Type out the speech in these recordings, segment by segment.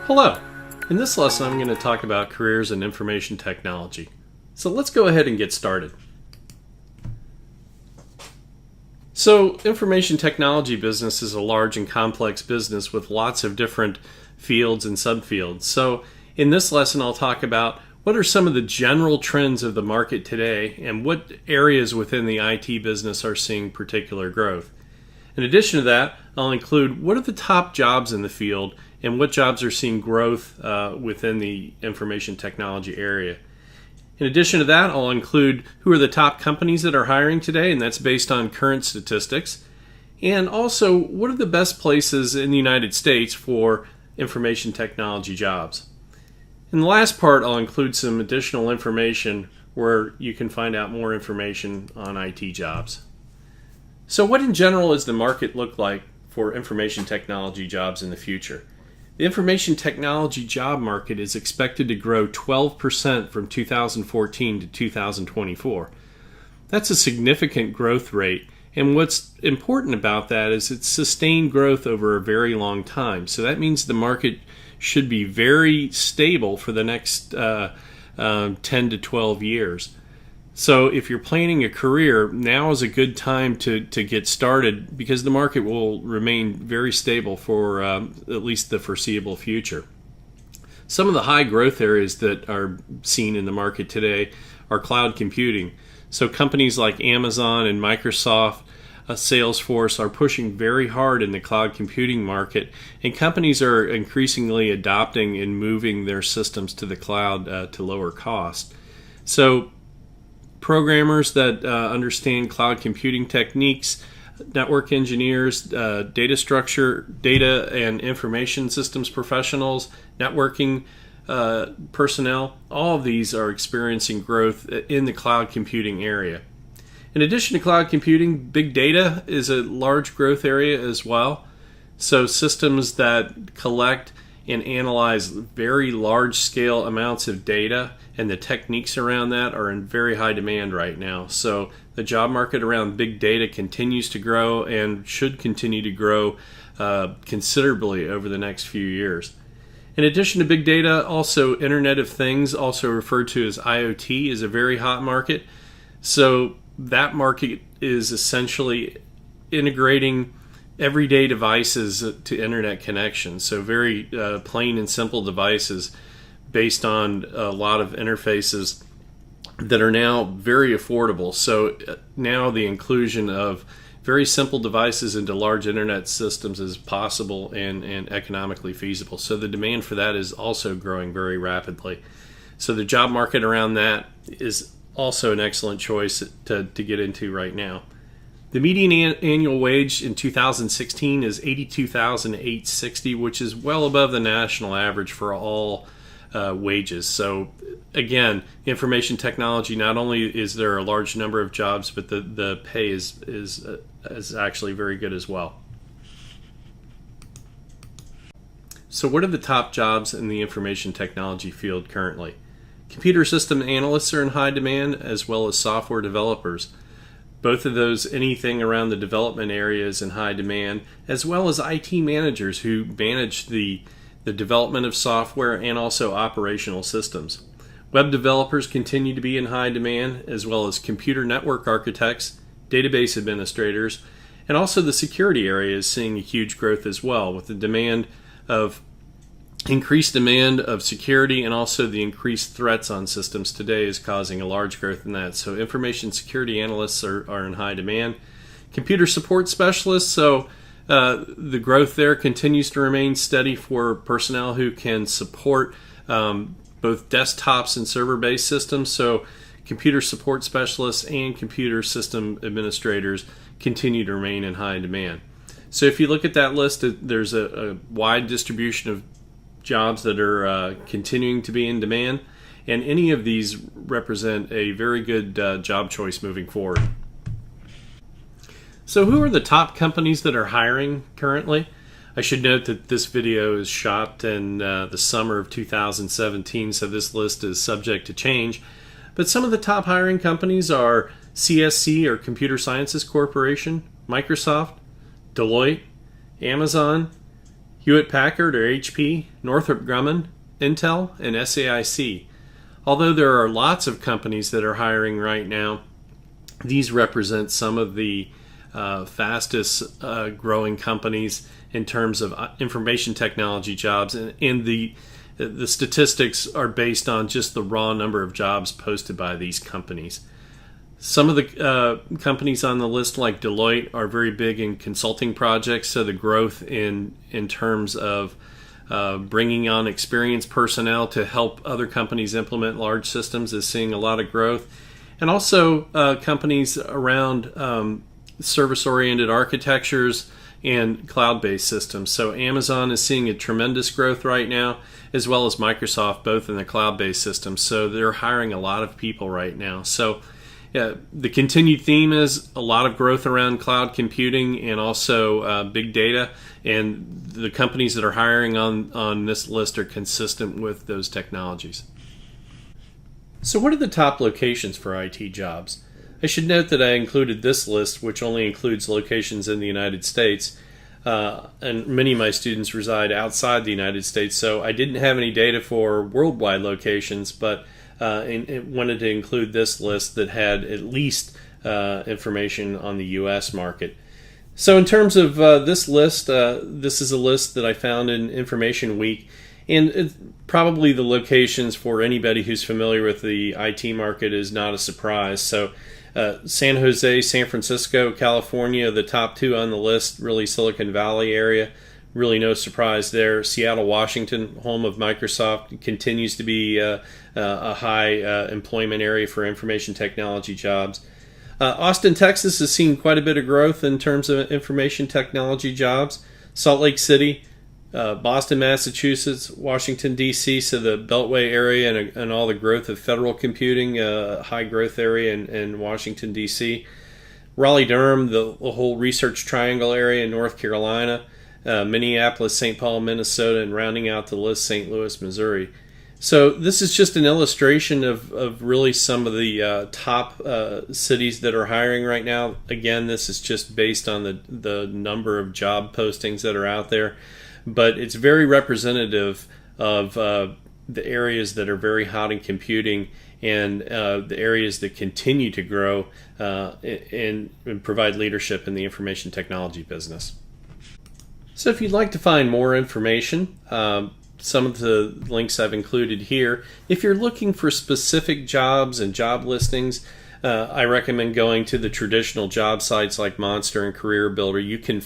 Hello! In this lesson I'm going to talk about careers in information technology. So let's go ahead and get started. So information technology business is a large and complex business with lots of different fields and subfields. So in this lesson I'll talk about what are some of the general trends of the market today and what areas within the IT business are seeing particular growth. In addition to that, I'll include what are the top jobs in the field and what jobs are seeing growth within the information technology area. In addition to that, I'll include who are the top companies that are hiring today, and that's based on current statistics. And also, what are the best places in the United States for information technology jobs? In the last part, I'll include some additional information where you can find out more information on IT jobs. So what in general does the market look like for information technology jobs in the future? The information technology job market is expected to grow 12% from 2014 to 2024. That's a significant growth rate, and what's important about that is it's sustained growth over a very long time. So that means the market should be very stable for the next 10 to 12 years. So if you're planning a career, now is a good time to get started because the market will remain very stable for at least the foreseeable future. Some of the high growth areas that are seen in the market today are cloud computing. So companies like Amazon and Microsoft, Salesforce are pushing very hard in the cloud computing market, and companies are increasingly adopting and moving their systems to the cloud to lower cost. So programmers that understand cloud computing techniques, network engineers, data and information systems professionals, networking personnel, all of these are experiencing growth in the cloud computing area. In addition to cloud computing, big data is a large growth area as well. So systems that collect and analyze very large scale amounts of data and the techniques around that are in very high demand right now. So the job market around big data continues to grow and should continue to grow considerably over the next few years. In addition to big data, also Internet of Things, also referred to as IoT, is a very hot market. So that market is essentially integrating everyday devices to internet connections. So very plain and simple devices based on a lot of interfaces that are now very affordable. So now the inclusion of very simple devices into large internet systems is possible and economically feasible. So the demand for that is also growing very rapidly. So the job market around that is also an excellent choice to get into right now. The median annual wage in 2016 is $82,860, which is well above the national average for all wages. So again, information technology, not only is there a large number of jobs, but the pay is actually very good as well. So what are the top jobs in the information technology field currently? Computer system analysts are in high demand, as well as software developers. Both of those, anything around the development area is in high demand, as well as IT managers who manage the development of software and also operational systems. Web developers continue to be in high demand, as well as computer network architects, database administrators, and also the security area is seeing a huge growth as well, with the increased demand of security, and also the increased threats on systems today is causing a large growth in that. So information security analysts are in high demand. Computer support specialists, so the growth there continues to remain steady for personnel who can support both desktops and server-based systems. So computer support specialists and computer system administrators continue to remain in high demand. So if you look at that list, there's a wide distribution of jobs that are continuing to be in demand, and any of these represent a very good job choice moving forward. So who are the top companies that are hiring currently? I should note that this video is shot in the summer of 2017, so this list is subject to change. But some of the top hiring companies are CSC, or Computer Sciences Corporation, Microsoft, Deloitte, Amazon, Hewlett-Packard or HP, Northrop Grumman, Intel, and SAIC. Although there are lots of companies that are hiring right now, these represent some of the fastest growing companies in terms of information technology jobs, and the statistics are based on just the raw number of jobs posted by these companies. Some of the companies on the list, like Deloitte, are very big in consulting projects, so the growth in terms of bringing on experienced personnel to help other companies implement large systems is seeing a lot of growth. And also companies around service-oriented architectures and cloud-based systems. So Amazon is seeing a tremendous growth right now, as well as Microsoft, both in the cloud-based systems. So they're hiring a lot of people right now. So the continued theme is a lot of growth around cloud computing and also big data. And the companies that are hiring on this list are consistent with those technologies. So what are the top locations for IT jobs? I should note that I included this list, which only includes locations in the United States, and many of my students reside outside the United States, so I didn't have any data for worldwide locations, but wanted to include this list that had at least information on the U.S. market. So in terms of this list, this is a list that I found in Information Week, and probably the locations for anybody who's familiar with the IT market is not a surprise. So San Jose, San Francisco, California, the top two on the list, really Silicon Valley area, really no surprise there. Seattle, Washington, home of Microsoft, continues to be a high employment area for information technology jobs. Austin, Texas has seen quite a bit of growth in terms of information technology jobs. Salt Lake City, Boston, Massachusetts, Washington, D.C., so the Beltway area and all the growth of federal computing, high growth area in Washington, D.C. Raleigh-Durham, the whole Research Triangle area in North Carolina, Minneapolis, St. Paul, Minnesota, and rounding out the list, St. Louis, Missouri. So this is just an illustration of really some of the top cities that are hiring right now. Again, this is just based on the number of job postings that are out there. But it's very representative of the areas that are very hot in computing and the areas that continue to grow and provide leadership in the information technology business. So if you'd like to find more information, some of the links I've included here. If you're looking for specific jobs and job listings, I recommend going to the traditional job sites like Monster and Career Builder. You can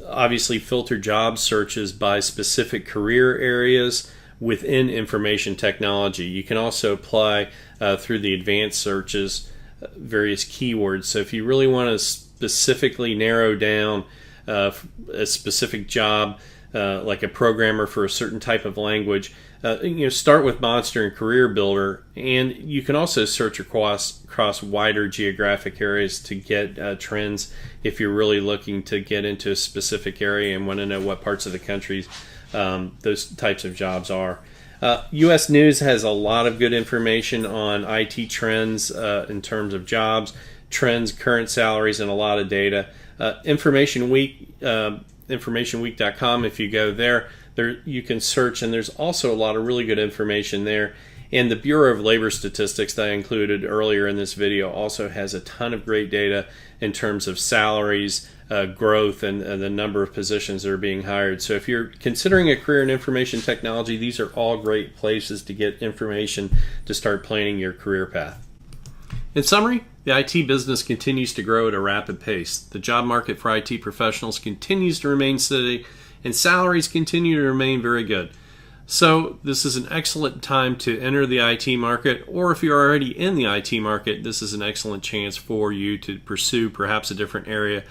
obviously filter job searches by specific career areas within information technology. You can also apply through the advanced searches various keywords. So if you really want to specifically narrow down a specific job, like a programmer for a certain type of language, start with Monster and Career Builder, and you can also search across wider geographic areas to get trends if you're really looking to get into a specific area and want to know what parts of the country those types of jobs are. U.S. News has a lot of good information on IT trends in terms of jobs, trends, current salaries, and a lot of data. Information Week, informationweek.com, if you go there you can search, and there's also a lot of really good information there. And the Bureau of Labor Statistics that I included earlier in this video also has a ton of great data in terms of salaries, growth, and the number of positions that are being hired. So if you're considering a career in information technology, these are all great places to get information to start planning your career path. In summary, the IT business continues to grow at a rapid pace. The job market for IT professionals continues to remain steady, and salaries continue to remain very good. So this is an excellent time to enter the IT market, or if you're already in the IT market, this is an excellent chance for you to pursue perhaps a different area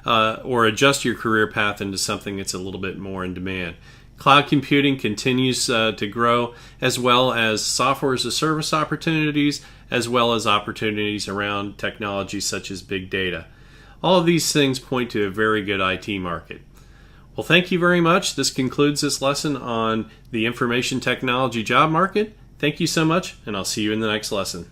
or adjust your career path into something that's a little bit more in demand. Cloud computing continues to grow, as well as software as a service opportunities, as well as opportunities around technologies such as big data. All of these things point to a very good IT market. Well, thank you very much. This concludes this lesson on the information technology job market. Thank you so much, and I'll see you in the next lesson.